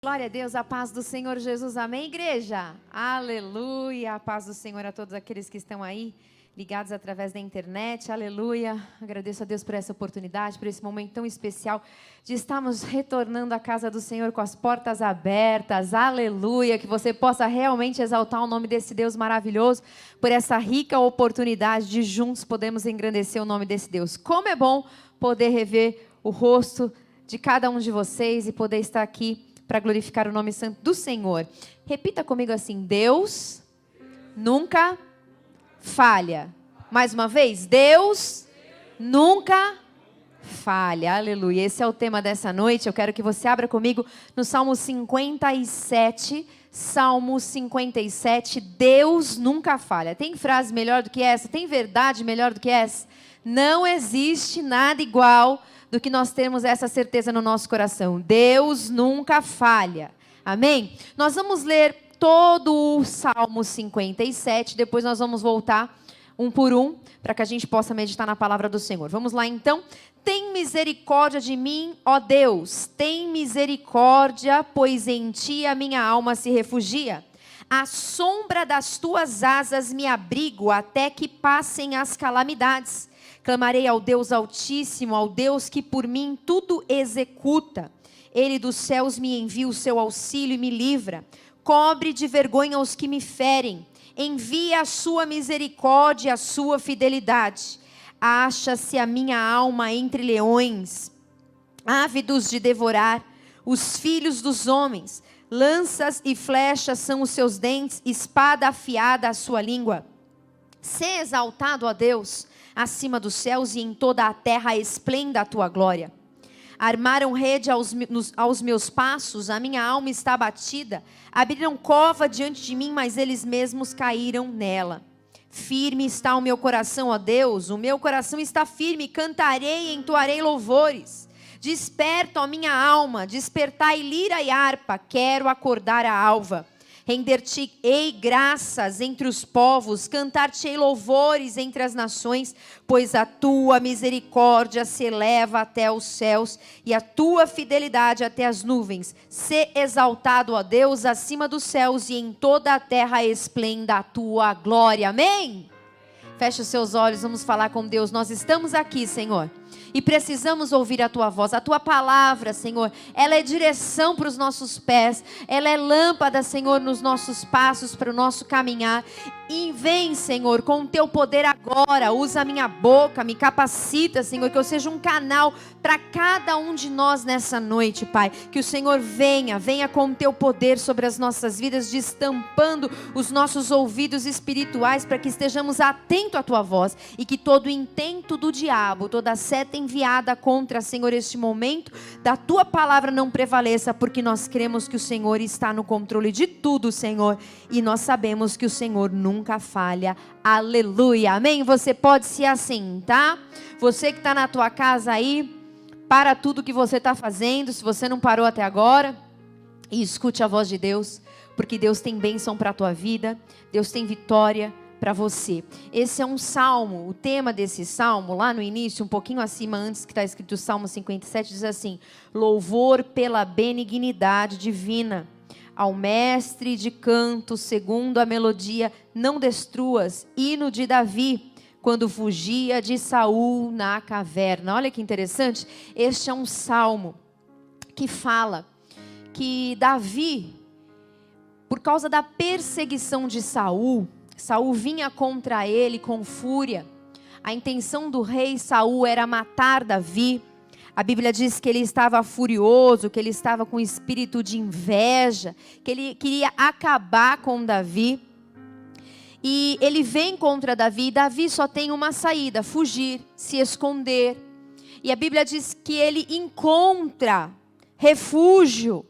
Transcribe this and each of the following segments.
Glória a Deus, a paz do Senhor Jesus, amém, igreja? Aleluia, a paz do Senhor a todos aqueles que estão aí, ligados através da internet, aleluia. Agradeço a Deus por essa oportunidade, por esse momento tão especial de estarmos retornando à casa do Senhor com as portas abertas, aleluia. Que você possa realmente exaltar o nome desse Deus maravilhoso, por essa rica oportunidade de juntos podermos engrandecer o nome desse Deus. Como é bom poder rever o rosto de cada um de vocês e poder estar aqui para glorificar o nome santo do Senhor. Repita comigo assim: Deus nunca falha. Mais uma vez, Deus nunca falha. Aleluia. Esse é o tema dessa noite. Eu quero que você abra comigo no Salmo 57. Salmo 57, Deus nunca falha. Tem frase melhor do que essa? Tem verdade melhor do que essa? Não existe nada igual do que nós termos essa certeza no nosso coração. Deus nunca falha. Amém? Nós vamos ler todo o Salmo 57, depois nós vamos voltar um por um, para que a gente possa meditar na palavra do Senhor. Vamos lá então. Tem misericórdia de mim, ó Deus, tem misericórdia, pois em ti a minha alma se refugia. À sombra das tuas asas me abrigo, até que passem as calamidades. Clamarei ao Deus Altíssimo, ao Deus que por mim tudo executa. Ele dos céus me envia o seu auxílio e me livra. Cobre de vergonha os que me ferem. Envia a sua misericórdia e a sua fidelidade. Acha-se a minha alma entre leões, ávidos de devorar os filhos dos homens. Lanças e flechas são os seus dentes, espada afiada a sua língua. Sê exaltado, ó Deus, acima dos céus, e em toda a terra esplenda a tua glória. Armaram rede aos meus passos, a minha alma está abatida. Abriram cova diante de mim, mas eles mesmos caíram nela. Firme está o meu coração, ó Deus, o meu coração está firme, cantarei e entoarei louvores. Desperta, ó minha alma, despertai lira e harpa, quero acordar a alva. Render-te-ei graças entre os povos, cantar-te-ei louvores entre as nações, pois a tua misericórdia se eleva até os céus e a tua fidelidade até as nuvens. Sê exaltado, ó Deus, acima dos céus, e em toda a terra esplenda a tua glória. Amém? Feche os seus olhos, vamos falar com Deus. Nós estamos aqui, Senhor, e precisamos ouvir a tua voz, a tua palavra, Senhor. Ela é direção para os nossos pés, ela é lâmpada, Senhor, nos nossos passos, para o nosso caminhar. E vem, Senhor, com o teu poder agora, usa a minha boca, me capacita, Senhor, que eu seja um canal para cada um de nós nessa noite, Pai. Que o Senhor venha com o teu poder sobre as nossas vidas, destampando os nossos ouvidos espirituais, para que estejamos atentos à tua voz, e que todo intento do diabo, toda seta enviada contra, Senhor, este momento da tua palavra não prevaleça, porque nós cremos que o Senhor está no controle de tudo, Senhor, e nós sabemos que o Senhor nunca falha. Aleluia, amém? Você pode se assentar. Você que está na tua casa aí, para tudo que você está fazendo, se você não parou até agora, e escute a voz de Deus, porque Deus tem bênção para a tua vida, Deus tem vitória para você. Esse é um salmo, o tema desse salmo, lá no início, um pouquinho acima, antes que está escrito Salmo 57, diz assim: louvor pela benignidade divina, ao mestre de canto, segundo a melodia, não destruas, hino de Davi, quando fugia de Saul na caverna. Olha que interessante, este é um salmo que fala que Davi, por causa da perseguição de Saul vinha contra ele com fúria. A intenção do rei Saul era matar Davi. A Bíblia diz que ele estava furioso, que ele estava com espírito de inveja, que ele queria acabar com Davi. E ele vem contra Davi, e Davi só tem uma saída: fugir, se esconder. E a Bíblia diz que ele encontra refúgio,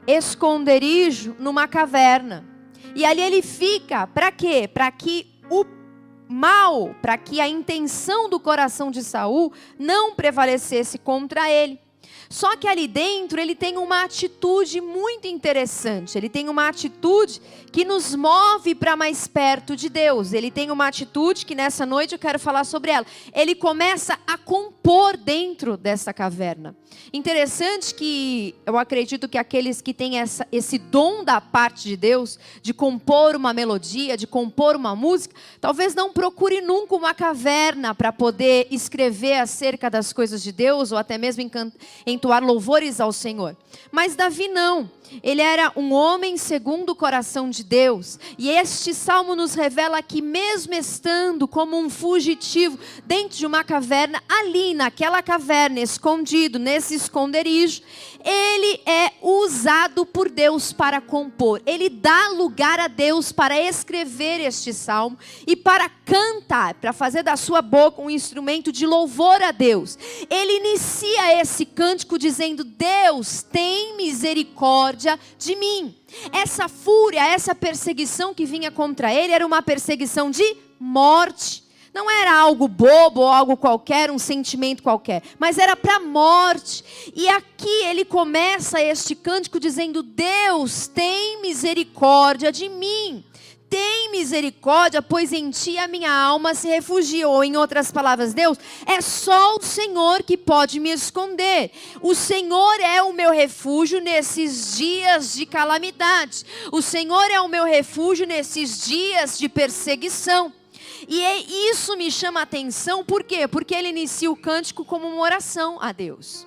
esconderijo numa caverna. E ali ele fica, para quê? Para que o mal, para que a intenção do coração de Saul não prevalecesse contra ele. Só que ali dentro ele tem uma atitude muito interessante. Ele tem uma atitude que nos move para mais perto de Deus. Ele tem uma atitude que nessa noite eu quero falar sobre ela. Ele começa a compor dentro dessa caverna. Interessante que eu acredito que aqueles que têm esse dom da parte de Deus, de compor uma melodia, de compor uma música, talvez não procure nunca uma caverna para poder escrever acerca das coisas de Deus, ou até mesmo entoar louvores ao Senhor. Mas Davi não. Ele era um homem segundo o coração de Deus. E este salmo nos revela que mesmo estando como um fugitivo dentro de uma caverna, ali naquela caverna, escondido, nesse esconderijo, ele é usado por Deus para compor. Ele dá lugar a Deus para escrever este salmo e para cantar, para fazer da sua boca um instrumento de louvor a Deus. Ele inicia esse cântico dizendo: Deus, tem misericórdia de mim. Essa fúria, essa perseguição que vinha contra ele era uma perseguição de morte. Não era algo bobo ou algo qualquer, um sentimento qualquer, mas era para a morte. E aqui ele começa este cântico dizendo: Deus, tem misericórdia de mim. Tem misericórdia, pois em ti a minha alma se refugia. Ou em outras palavras, Deus, é só o Senhor que pode me esconder. O Senhor é o meu refúgio nesses dias de calamidade. O Senhor é o meu refúgio nesses dias de perseguição. E isso me chama a atenção, por quê? Porque ele inicia o cântico como uma oração a Deus.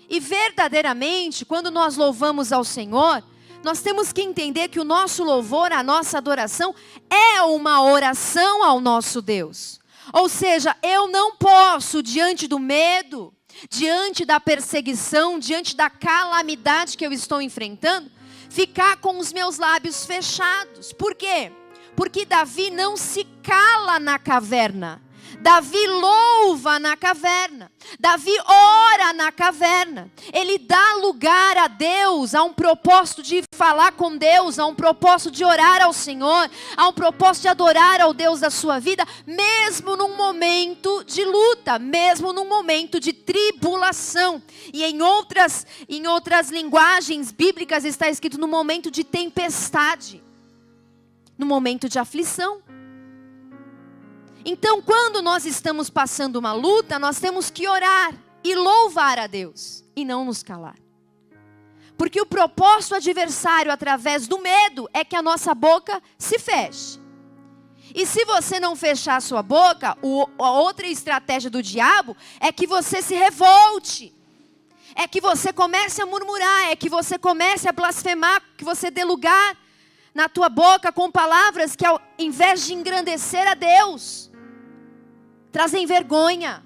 E verdadeiramente, quando nós louvamos ao Senhor, nós temos que entender que o nosso louvor, a nossa adoração, é uma oração ao nosso Deus. Ou seja, eu não posso, diante do medo, diante da perseguição, diante da calamidade que eu estou enfrentando, ficar com os meus lábios fechados. Por quê? Porque Davi não se cala na caverna. Davi louva na caverna. Davi ora na caverna. Ele dá lugar a Deus, a um propósito de falar com Deus, a um propósito de orar ao Senhor, a um propósito de adorar ao Deus da sua vida, mesmo num momento de luta, mesmo num momento de tribulação. E em outras linguagens bíblicas está escrito no momento de tempestade, no momento de aflição. Então, quando nós estamos passando uma luta, nós temos que orar e louvar a Deus e não nos calar. Porque o propósito adversário através do medo é que a nossa boca se feche. E se você não fechar a sua boca, a outra estratégia do diabo é que você se revolte. É que você comece a murmurar, é que você comece a blasfemar, que você dê lugar na tua boca com palavras que ao invés de engrandecer a Deus, trazem vergonha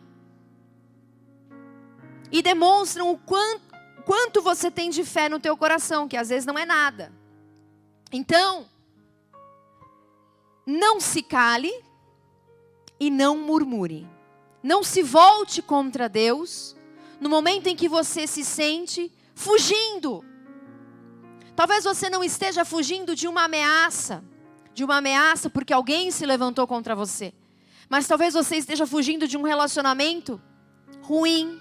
e demonstram o quanto você tem de fé no teu coração, que às vezes não é nada. Então, não se cale e não murmure. Não se volte contra Deus no momento em que você se sente fugindo. Talvez você não esteja fugindo de uma ameaça porque alguém se levantou contra você. Mas talvez você esteja fugindo de um relacionamento ruim.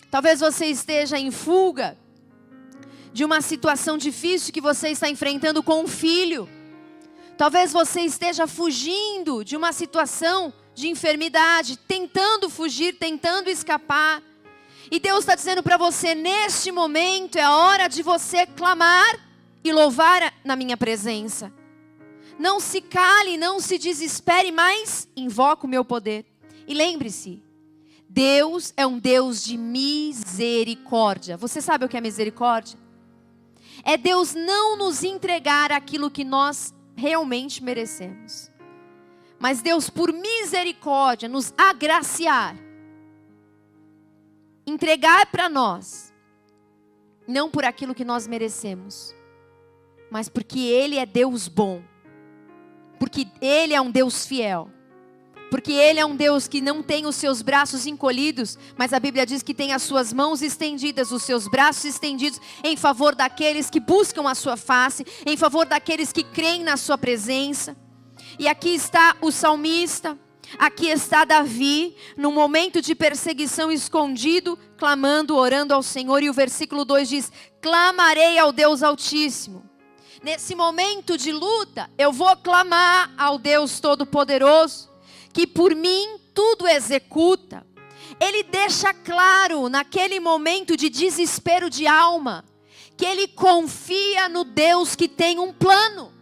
Talvez você esteja em fuga de uma situação difícil que você está enfrentando com um filho. Talvez você esteja fugindo de uma situação de enfermidade, tentando fugir, tentando escapar. E Deus está dizendo para você, neste momento é a hora de você clamar e louvar na minha presença. Não se cale, não se desespere, mas invoca o meu poder. E lembre-se, Deus é um Deus de misericórdia. Você sabe o que é misericórdia? É Deus não nos entregar aquilo que nós realmente merecemos. Mas Deus, por misericórdia, nos agraciar. Entregar para nós. Não por aquilo que nós merecemos. Mas porque Ele é Deus bom. Porque Ele é um Deus fiel. Porque Ele é um Deus que não tem os seus braços encolhidos, mas a Bíblia diz que tem as suas mãos estendidas, os seus braços estendidos em favor daqueles que buscam a sua face, em favor daqueles que creem na sua presença. E aqui está o salmista, Aqui está Davi, no momento de perseguição, escondido, clamando, orando ao Senhor. E o versículo 2 diz: clamarei ao Deus Altíssimo. Nesse momento de luta, eu vou clamar ao Deus Todo-Poderoso, que por mim tudo executa. Ele deixa claro, naquele momento de desespero de alma, que ele confia no Deus que tem um plano.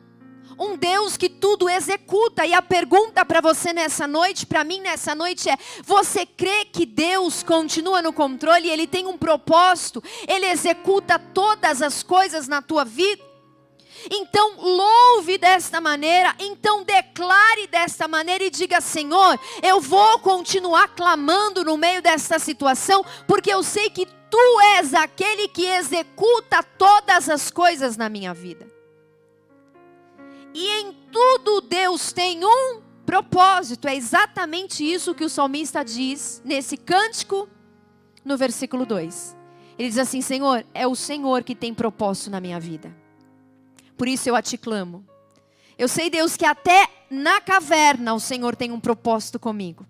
Um Deus que tudo executa. E a pergunta para você nessa noite, para mim nessa noite é: você crê que Deus continua no controle? Ele tem um propósito? Ele executa todas as coisas na tua vida? Então louve desta maneira, então declare desta maneira e diga: Senhor, eu vou continuar clamando no meio desta situação, porque eu sei que Tu és aquele que executa todas as coisas na minha vida. E em tudo Deus tem um propósito. É exatamente isso que o salmista diz nesse cântico, no versículo 2. Ele diz assim: Senhor, é o Senhor que tem propósito na minha vida. Por isso eu a te clamo. Eu sei, Deus, que até na caverna o Senhor tem um propósito comigo.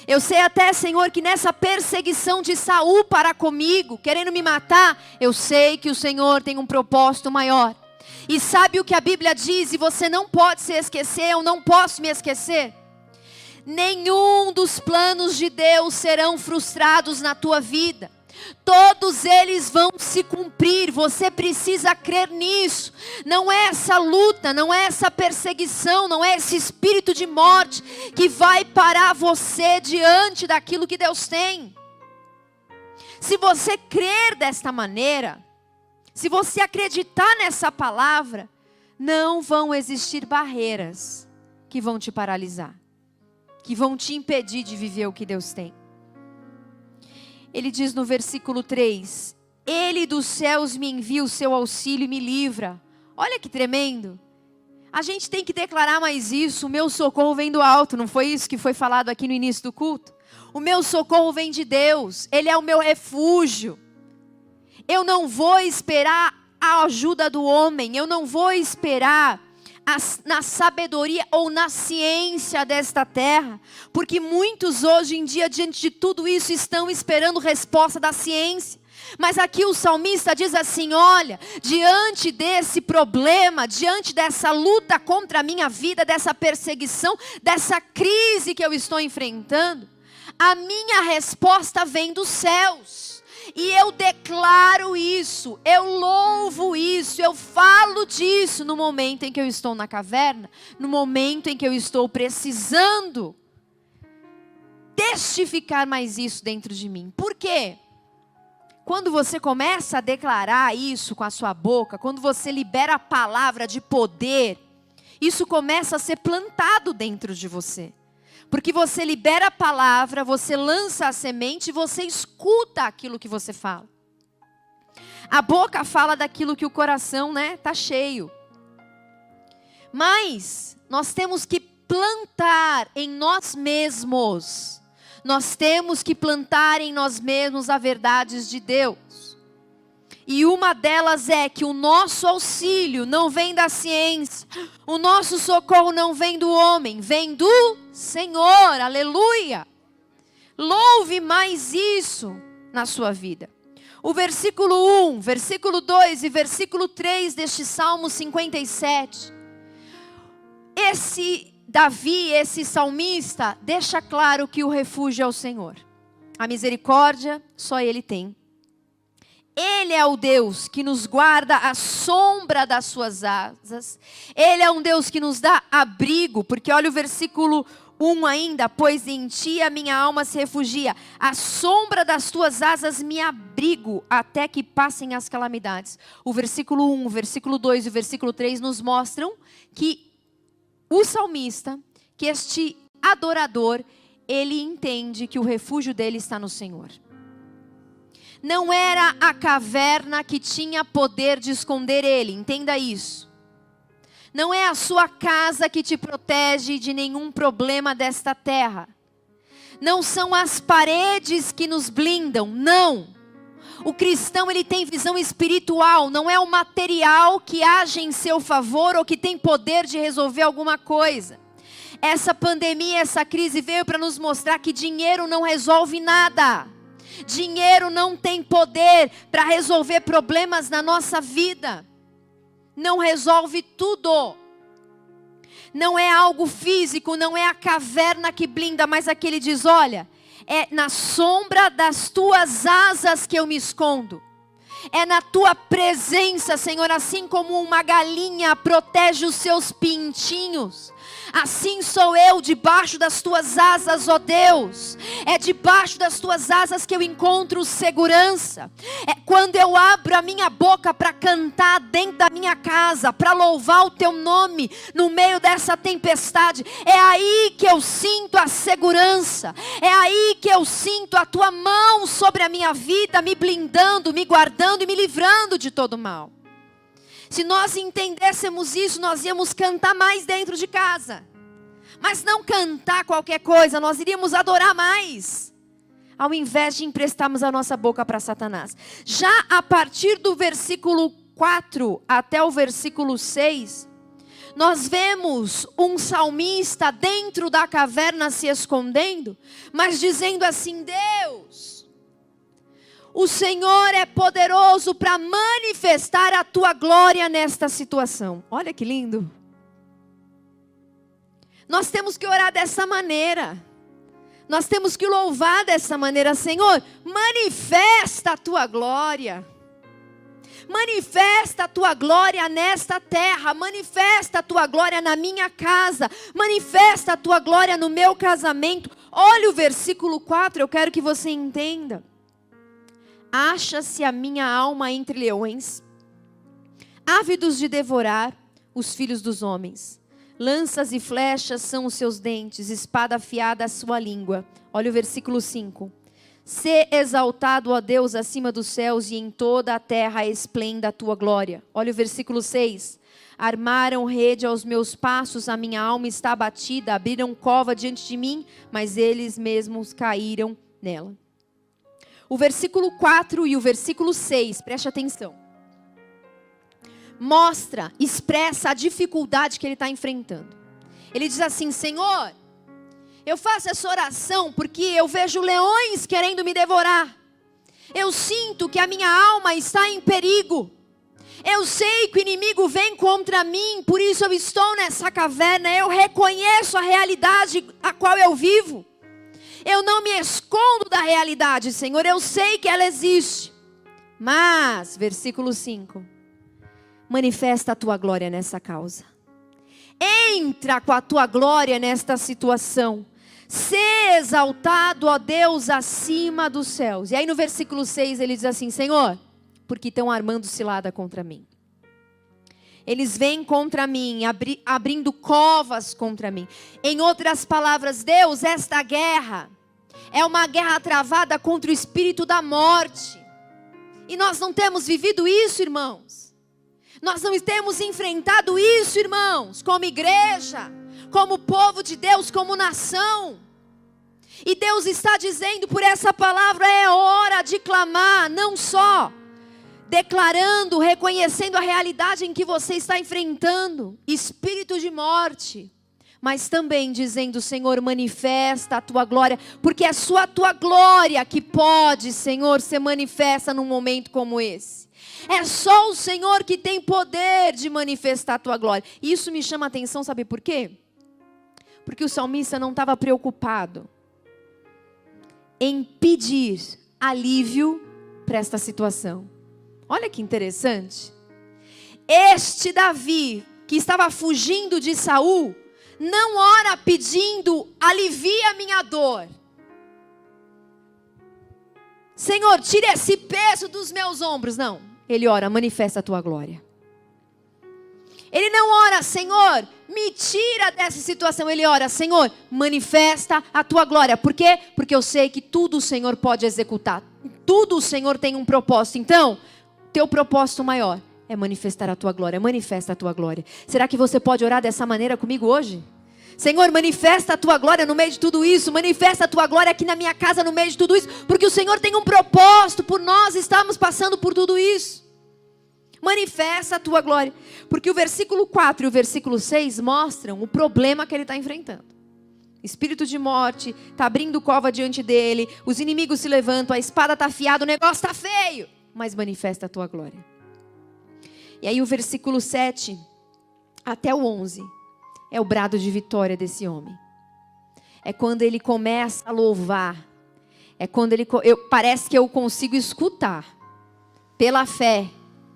Eu sei até, Senhor, que nessa perseguição de Saul para comigo, querendo me matar, eu sei que o Senhor tem um propósito maior. E sabe o que a Bíblia diz, e você não pode se esquecer, eu não posso me esquecer? Nenhum dos planos de Deus serão frustrados na tua vida. Todos eles vão se cumprir. Você precisa crer nisso. Não é essa luta, não é essa perseguição, não é esse espírito de morte que vai parar você diante daquilo que Deus tem. Se você crer desta maneira, se você acreditar nessa palavra, não vão existir barreiras que vão te paralisar, que vão te impedir de viver o que Deus tem. Ele diz no versículo 3, Ele dos céus me envia o seu auxílio e me livra. Olha que tremendo. A gente tem que declarar mais isso: o meu socorro vem do alto. Não foi isso que foi falado aqui no início do culto? O meu socorro vem de Deus, Ele é o meu refúgio. Eu não vou esperar a ajuda do homem, eu não vou esperar na sabedoria ou na ciência desta terra, porque muitos hoje em dia, diante de tudo isso, estão esperando resposta da ciência. Mas aqui o salmista diz assim: olha, diante desse problema, diante dessa luta contra a minha vida, dessa perseguição, dessa crise que eu estou enfrentando, a minha resposta vem dos céus. E eu declaro isso, eu louvo isso, eu falo disso no momento em que eu estou na caverna, no momento em que eu estou precisando testificar mais isso dentro de mim. Por quê? Quando você começa a declarar isso com a sua boca, quando você libera a palavra de poder, isso começa a ser plantado dentro de você. Porque você libera a palavra, você lança a semente, você escuta aquilo que você fala. A boca fala daquilo que o coração, tá cheio. Mas nós temos que plantar em nós mesmos. Nós temos que plantar em nós mesmos as verdades de Deus. E uma delas é que o nosso auxílio não vem da ciência. O nosso socorro não vem do homem, vem do Senhor. Aleluia! Louve mais isso na sua vida. O versículo 1, versículo 2 e versículo 3 deste Salmo 57. Esse Davi, esse salmista, deixa claro que o refúgio é o Senhor. A misericórdia só Ele tem. Ele é o Deus que nos guarda à sombra das suas asas. Ele é um Deus que nos dá abrigo, porque olha o versículo 1 ainda: pois em ti a minha alma se refugia, à sombra das tuas asas me abrigo, até que passem as calamidades. O versículo 1, o versículo 2 e o versículo 3 nos mostram que o salmista, que este adorador, ele entende que o refúgio dele está no Senhor. Não era a caverna que tinha poder de esconder ele, entenda isso. Não é a sua casa que te protege de nenhum problema desta terra. Não são as paredes que nos blindam, não. O cristão, ele tem visão espiritual, não é o material que age em seu favor ou que tem poder de resolver alguma coisa. Essa pandemia, essa crise veio para nos mostrar que dinheiro não resolve nada. Dinheiro não tem poder para resolver problemas na nossa vida. Não resolve tudo. Não é algo físico, não é a caverna que blinda, mas aquele diz, olha, é na sombra das tuas asas que eu me escondo. É na tua presença, Senhor, assim como uma galinha protege os seus pintinhos. Assim sou eu debaixo das tuas asas, ó Deus. É debaixo das tuas asas que eu encontro segurança. É quando eu abro a minha boca para cantar dentro da minha casa, para louvar o teu nome no meio dessa tempestade. É aí que eu sinto a segurança. É aí que eu sinto a tua mão sobre a minha vida, me blindando, me guardando e me livrando de todo mal. Se nós entendêssemos isso, nós íamos cantar mais dentro de casa. Mas não cantar qualquer coisa, nós iríamos adorar mais. Ao invés de emprestarmos a nossa boca para Satanás. Já a partir do versículo 4 até o versículo 6, nós vemos um salmista dentro da caverna se escondendo, mas dizendo assim, Deus, o Senhor é poderoso para manifestar a tua glória nesta situação. Olha que lindo. Nós temos que orar dessa maneira. Nós temos que louvar dessa maneira. Senhor, manifesta a tua glória. Manifesta a tua glória nesta terra. Manifesta a tua glória na minha casa. Manifesta a tua glória no meu casamento. Olha o versículo 4, eu quero que você entenda. Acha-se a minha alma entre leões, ávidos de devorar os filhos dos homens. Lanças e flechas são os seus dentes, espada afiada a sua língua. Olha o versículo 5. Sê exaltado, ó Deus, acima dos céus, e em toda a terra esplenda a tua glória. Olha o versículo 6. Armaram rede aos meus passos, a minha alma está abatida, abriram cova diante de mim, mas eles mesmos caíram nela. O versículo 4 e o versículo 6, preste atenção. Mostra, expressa a dificuldade que ele está enfrentando. Ele diz assim, Senhor, eu faço essa oração porque eu vejo leões querendo me devorar. Eu sinto que a minha alma está em perigo. Eu sei que o inimigo vem contra mim, por isso eu estou nessa caverna. Eu reconheço a realidade a qual eu vivo. Eu não me escondo da realidade, Senhor, eu sei que ela existe. Mas, versículo 5, manifesta a tua glória nessa causa. Entra com a tua glória nesta situação. Sê exaltado, ó Deus, acima dos céus. E aí no versículo 6 ele diz assim, Senhor, porque estão armando cilada contra mim. Eles vêm contra mim, abrindo covas contra mim. Em outras palavras, Deus, esta guerra é uma guerra travada contra o espírito da morte. E nós não temos vivido isso, irmãos. Nós não temos enfrentado isso, irmãos, como igreja, como povo de Deus, como nação. E Deus está dizendo por essa palavra, é hora de clamar, não só declarando, reconhecendo a realidade em que você está enfrentando, espírito de morte, mas também dizendo, Senhor, manifesta a tua glória, porque é só a tua glória que pode, Senhor, ser manifesta num momento como esse. É só o Senhor que tem poder de manifestar a tua glória. E isso me chama a atenção, sabe por quê? Porque o salmista não estava preocupado em pedir alívio para esta situação. Olha que interessante. Este Davi, que estava fugindo de Saul, não ora pedindo, alivia a minha dor. Senhor, tira esse peso dos meus ombros. Não, ele ora, manifesta a tua glória. Ele não ora, Senhor, me tira dessa situação. Ele ora, Senhor, manifesta a tua glória. Por quê? Porque eu sei que tudo o Senhor pode executar. Tudo o Senhor tem um propósito. Então, teu propósito maior é manifestar a tua glória. Manifesta a tua glória. Será que você pode orar dessa maneira comigo hoje? Senhor, manifesta a tua glória no meio de tudo isso. Manifesta a tua glória aqui na minha casa no meio de tudo isso. Porque o Senhor tem um propósito por nós estarmos passando por tudo isso. Manifesta a tua glória. Porque o versículo 4 e o versículo 6 mostram o problema que ele está enfrentando. Espírito de morte está abrindo cova diante dele, os inimigos se levantam, a espada está afiada, o negócio está feio. Mas manifesta a tua glória. E aí o versículo 7 até o 11 é o brado de vitória desse homem. É quando ele começa a louvar. É quando parece que eu consigo escutar pela fé.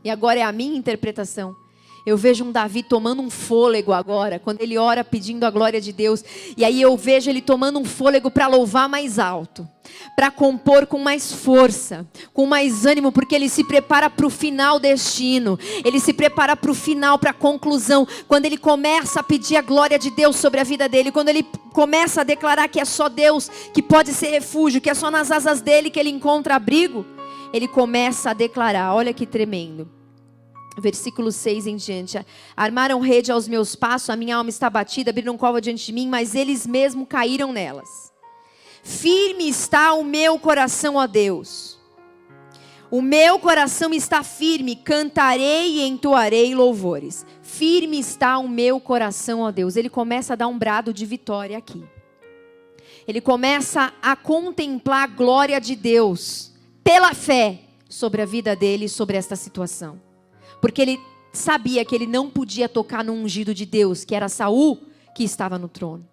E agora é a minha interpretação. Eu vejo um Davi tomando um fôlego agora, quando ele ora pedindo a glória de Deus. E aí eu vejo ele tomando um fôlego para louvar mais alto, para compor com mais força, com mais ânimo, porque ele se prepara para o final destino. Ele se prepara para o final, para a conclusão. Quando ele começa a pedir a glória de Deus sobre a vida dele, quando ele começa a declarar que é só Deus que pode ser refúgio, que é só nas asas dele que ele encontra abrigo, ele começa a declarar, olha que tremendo. Versículo 6 em diante. Armaram rede aos meus passos, a minha alma está batida, abriram cova diante de mim, mas eles mesmos caíram nelas. Firme está o meu coração, ó Deus. O meu coração está firme, cantarei e entoarei louvores. Firme está o meu coração, ó Deus. Ele começa a dar um brado de vitória aqui. Ele começa a contemplar a glória de Deus pela fé sobre a vida dele e sobre esta situação. Porque ele sabia que ele não podia tocar no ungido de Deus, que era Saul, que estava no trono.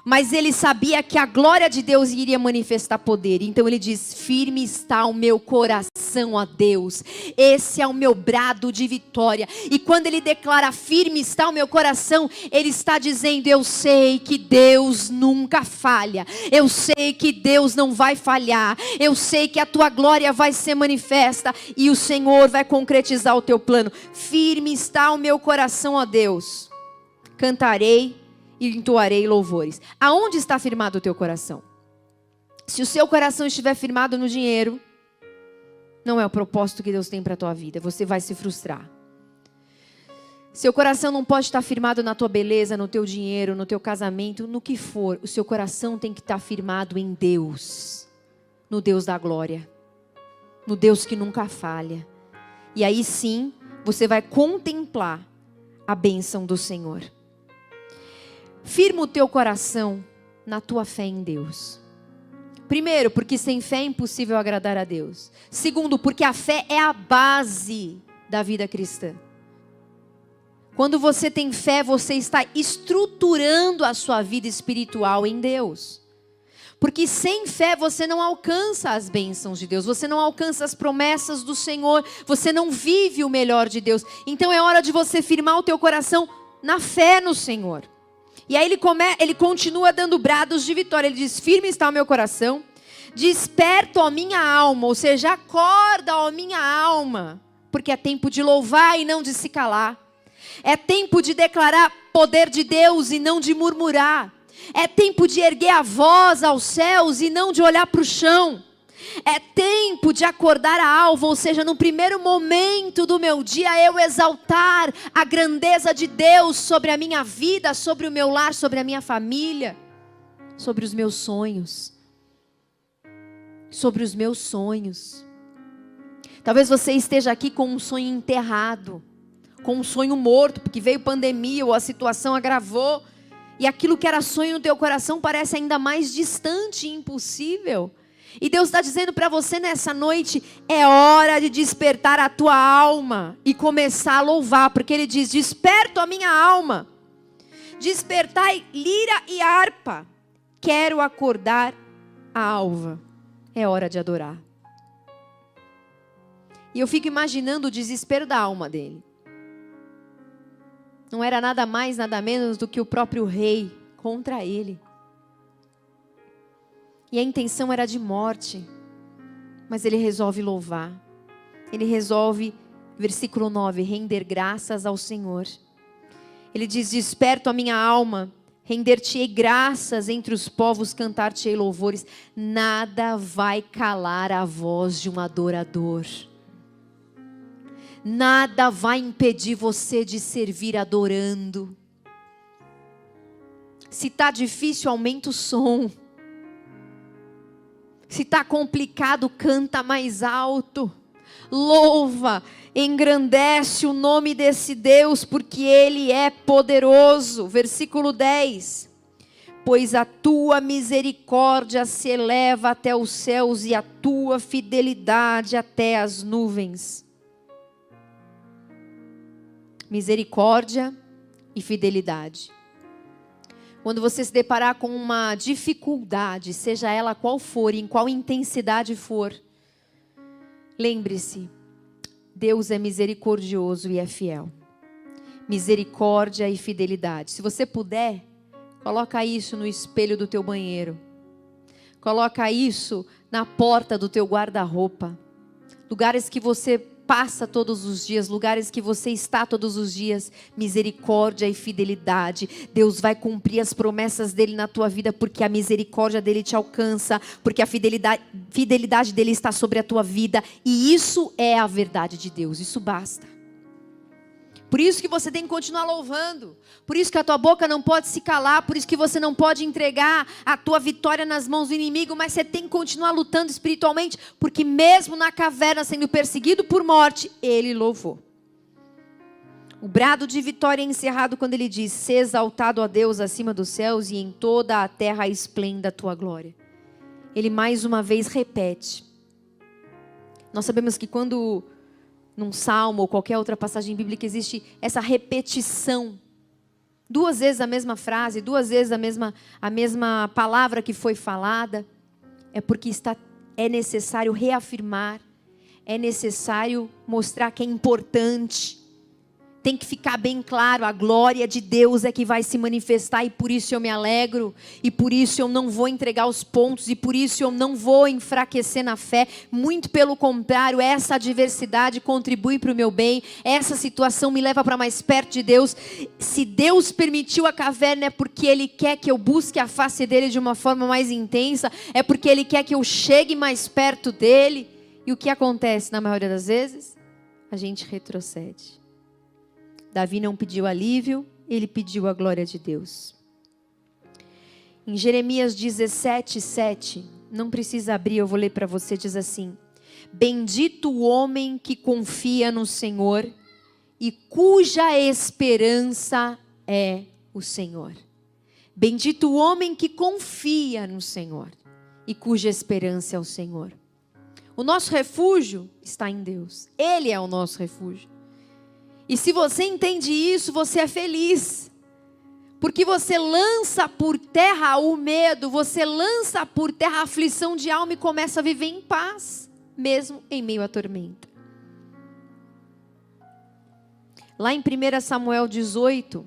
Mas ele sabia que a glória de Deus iria manifestar poder. Então ele diz, firme está o meu coração, ó Deus. Esse é o meu brado de vitória. E quando ele declara, firme está o meu coração, ele está dizendo, eu sei que Deus nunca falha. Eu sei que Deus não vai falhar. Eu sei que a tua glória vai ser manifesta. E o Senhor vai concretizar o teu plano. Firme está o meu coração, ó Deus. Cantarei e entoarei louvores. Aonde está firmado o teu coração? Se o seu coração estiver firmado no dinheiro, não é o propósito que Deus tem para a tua vida. Você vai se frustrar. Seu coração não pode estar firmado na tua beleza, no teu dinheiro, no teu casamento, no que for. O seu coração tem que estar firmado em Deus. No Deus da glória. No Deus que nunca falha. E aí sim, você vai contemplar a bênção do Senhor. Firma o teu coração na tua fé em Deus. Primeiro, porque sem fé é impossível agradar a Deus. Segundo, porque a fé é a base da vida cristã. Quando você tem fé, você está estruturando a sua vida espiritual em Deus. Porque sem fé você não alcança as bênçãos de Deus, você não alcança as promessas do Senhor, você não vive o melhor de Deus. Então é hora de você firmar o teu coração na fé no Senhor. E aí ele continua dando brados de vitória. Ele diz, firme está o meu coração. Desperta, ó minha alma. Ou seja, acorda, ó minha alma. Porque é tempo de louvar e não de se calar. É tempo de declarar poder de Deus e não de murmurar. É tempo de erguer a voz aos céus e não de olhar para o chão. É tempo de acordar a alva, ou seja, no primeiro momento do meu dia, eu exaltar a grandeza de Deus sobre a minha vida, sobre o meu lar, sobre a minha família, sobre os meus sonhos. Sobre os meus sonhos. Talvez você esteja aqui com um sonho enterrado, com um sonho morto, porque veio pandemia ou a situação agravou, e aquilo que era sonho no teu coração parece ainda mais distante e impossível. E Deus está dizendo para você nessa noite, é hora de despertar a tua alma e começar a louvar, porque Ele diz, desperta a minha alma, despertai lira e harpa, quero acordar a alva, é hora de adorar. E eu fico imaginando o desespero da alma dele. Não era nada mais, nada menos do que o próprio rei contra ele. E a intenção era de morte. Mas ele resolve louvar. Ele resolve, versículo 9, render graças ao Senhor. Ele diz, desperto a minha alma, render-te-ei graças entre os povos, cantar-te-ei louvores. Nada vai calar a voz de um adorador. Nada vai impedir você de servir adorando. Se está difícil, aumenta o som. Se está complicado, canta mais alto. louva, engrandece o nome desse Deus, porque Ele é poderoso. Versículo 10. Pois a tua misericórdia se eleva até os céus e a tua fidelidade até as nuvens. Misericórdia e fidelidade. Quando você se deparar com uma dificuldade, seja ela qual for, em qual intensidade for, lembre-se, Deus é misericordioso e é fiel. Misericórdia e fidelidade. Se você puder, coloca isso no espelho do teu banheiro. Coloca isso na porta do teu guarda-roupa. Lugares que você passa todos os dias, lugares que você está todos os dias. Misericórdia e fidelidade. Deus vai cumprir as promessas dele na tua vida, porque a misericórdia dele te alcança, porque a fidelidade dele está sobre a tua vida. E isso é a verdade de Deus, isso basta. Por isso que você tem que continuar louvando. Por isso que a tua boca não pode se calar. Por isso que você não pode entregar a tua vitória nas mãos do inimigo. Mas você tem que continuar lutando espiritualmente. Porque mesmo na caverna sendo perseguido por morte, ele louvou. O brado de vitória é encerrado quando ele diz: "Se exaltado a Deus acima dos céus e em toda a terra esplenda a tua glória." Ele mais uma vez repete. Nós sabemos que quando num salmo ou qualquer outra passagem bíblica existe essa repetição, 2 vezes a mesma frase, 2 vezes a mesma palavra que foi falada, é porque é necessário reafirmar, é necessário mostrar que é importante. Tem que ficar bem claro, a glória de Deus é que vai se manifestar, e por isso eu me alegro, e por isso eu não vou entregar os pontos, e por isso eu não vou enfraquecer na fé. Muito pelo contrário, essa adversidade contribui para o meu bem, essa situação me leva para mais perto de Deus. Se Deus permitiu a caverna, é porque Ele quer que eu busque a face dEle de uma forma mais intensa, é porque Ele quer que eu chegue mais perto dEle. E o que acontece na maioria das vezes? A gente retrocede. Davi não pediu alívio, ele pediu a glória de Deus. Em Jeremias 17:7, não precisa abrir, eu vou ler para você, diz assim: "Bendito o homem que confia no Senhor e cuja esperança é o Senhor." Bendito o homem que confia no Senhor e cuja esperança é o Senhor. O nosso refúgio está em Deus. Ele é o nosso refúgio. E se você entende isso, você é feliz. Porque você lança por terra o medo, você lança por terra a aflição de alma e começa a viver em paz, mesmo em meio à tormenta. Lá em 1 Samuel 18,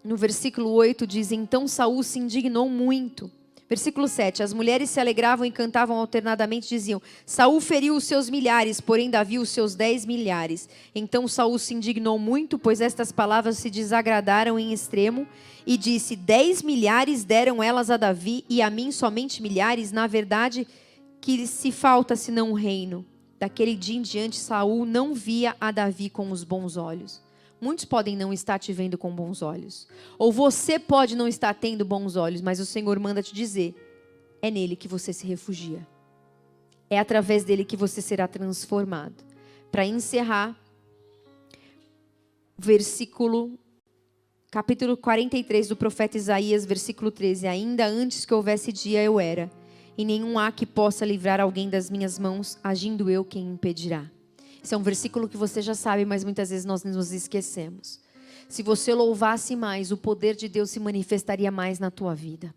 no versículo 8, diz: "Então Saul se indignou muito." Versículo 7, as mulheres se alegravam e cantavam alternadamente, diziam: "Saul feriu os seus milhares, porém Davi os seus 10 milhares. Então Saul se indignou muito, pois estas palavras se desagradaram em extremo, e disse: 10 milhares deram elas a Davi, e a mim somente milhares. Na verdade, que se falta senão o reino." Daquele dia em diante, Saul não via a Davi com os bons olhos. Muitos podem não estar te vendo com bons olhos. Ou você pode não estar tendo bons olhos, mas o Senhor manda te dizer: é nele que você se refugia. É através dele que você será transformado. Para encerrar, capítulo 43 do profeta Isaías, versículo 13. "Ainda antes que houvesse dia eu era, e nenhum há que possa livrar alguém das minhas mãos, agindo eu, quem impedirá." Esse é um versículo que você já sabe, mas muitas vezes nós nos esquecemos. Se você louvasse mais, o poder de Deus se manifestaria mais na tua vida.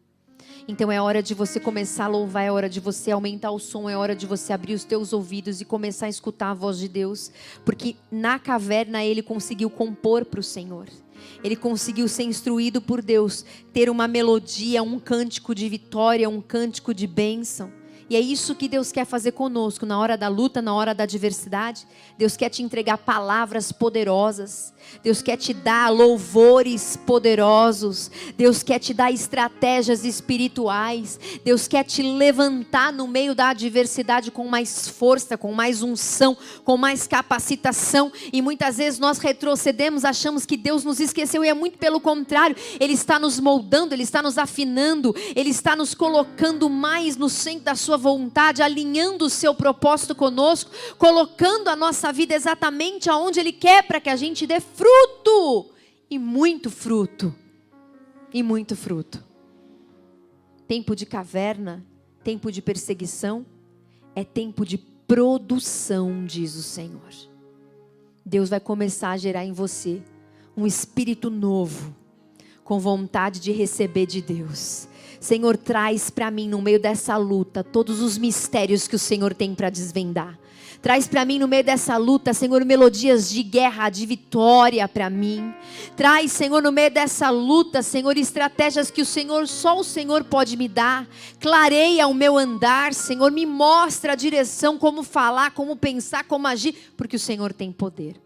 Então é hora de você começar a louvar, é hora de você aumentar o som, é hora de você abrir os teus ouvidos e começar a escutar a voz de Deus. Porque na caverna ele conseguiu compor para o Senhor. Ele conseguiu ser instruído por Deus, ter uma melodia, um cântico de vitória, um cântico de bênção. E é isso que Deus quer fazer conosco, na hora da luta, na hora da adversidade. Deus quer te entregar palavras poderosas. Deus quer te dar louvores poderosos. Deus quer te dar estratégias espirituais. Deus quer te levantar no meio da adversidade com mais força, com mais unção, com mais capacitação. E muitas vezes nós retrocedemos, achamos que Deus nos esqueceu, e é muito pelo contrário. Ele está nos moldando, Ele está nos afinando, Ele está nos colocando mais no centro da sua vontade, alinhando o seu propósito conosco, colocando a nossa vida exatamente aonde Ele quer para que a gente dê fruto. E muito fruto. E muito fruto. Tempo de caverna, tempo de perseguição, é tempo de produção, diz o Senhor. Deus vai começar a gerar em você um espírito novo, com vontade de receber de Deus. Senhor, traz para mim no meio dessa luta todos os mistérios que o Senhor tem para desvendar. Traz para mim no meio dessa luta, Senhor, melodias de guerra, de vitória para mim. Traz, Senhor, no meio dessa luta, Senhor, estratégias que só o Senhor pode me dar. Clareia o meu andar, Senhor, me mostra a direção, como falar, como pensar, como agir, porque o Senhor tem poder.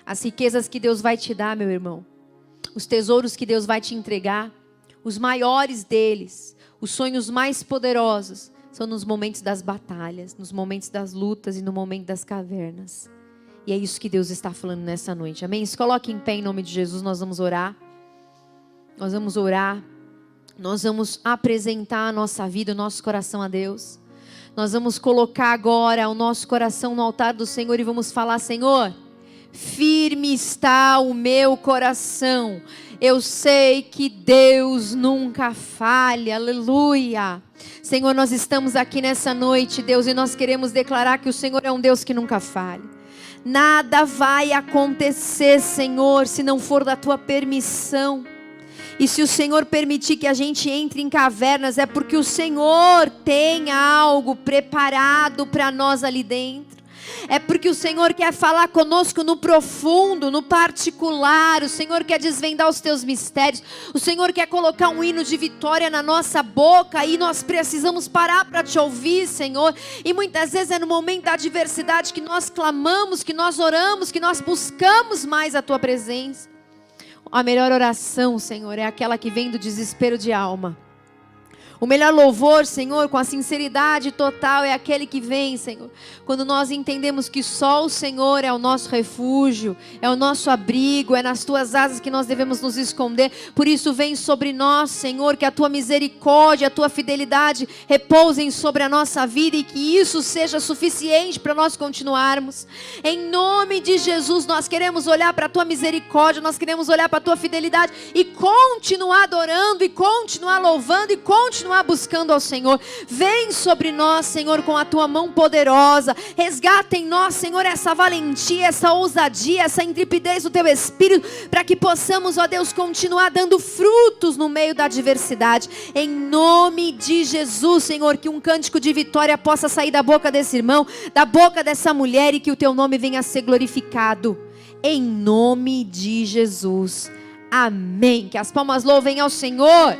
As riquezas que Deus vai te dar, meu irmão, os tesouros que Deus vai te entregar, os maiores deles, os sonhos mais poderosos, são nos momentos das batalhas, nos momentos das lutas e no momento das cavernas. E é isso que Deus está falando nessa noite. Amém? Se coloque em pé em nome de Jesus, nós vamos orar. Nós vamos orar. Nós vamos apresentar a nossa vida, o nosso coração a Deus. Nós vamos colocar agora o nosso coração no altar do Senhor e vamos falar: Senhor, firme está o meu coração. Eu sei que Deus nunca falha. Aleluia. Senhor, nós estamos aqui nessa noite, Deus, e nós queremos declarar que o Senhor é um Deus que nunca falha. Nada vai acontecer, Senhor, se não for da Tua permissão. E se o Senhor permitir que a gente entre em cavernas, é porque o Senhor tem algo preparado para nós ali dentro. É porque o Senhor quer falar conosco no profundo, no particular. O Senhor quer desvendar os teus mistérios. O Senhor quer colocar um hino de vitória na nossa boca. E nós precisamos parar para te ouvir, Senhor. E muitas vezes é no momento da adversidade que nós clamamos, que nós oramos, que nós buscamos mais a tua presença. A melhor oração, Senhor, é aquela que vem do desespero de alma. O melhor louvor, Senhor, com a sinceridade total, é aquele que vem, Senhor, quando nós entendemos que só o Senhor é o nosso refúgio, é o nosso abrigo, é nas Tuas asas que nós devemos nos esconder. Por isso vem sobre nós, Senhor, que a Tua misericórdia, a Tua fidelidade repousem sobre a nossa vida e que isso seja suficiente para nós continuarmos. Em nome de Jesus, nós queremos olhar para a Tua misericórdia, nós queremos olhar para a Tua fidelidade e continuar adorando, e continuar louvando, e continuar buscando ao Senhor. Vem sobre nós, Senhor, com a Tua mão poderosa. Resgata em nós, Senhor, essa valentia, essa ousadia, essa intrepidez do Teu Espírito, para que possamos, ó Deus, continuar dando frutos no meio da adversidade. Em nome de Jesus, Senhor, que um cântico de vitória possa sair da boca desse irmão, da boca dessa mulher, e que o Teu nome venha a ser glorificado. Em nome de Jesus. Amém. Que as palmas louvem ao Senhor.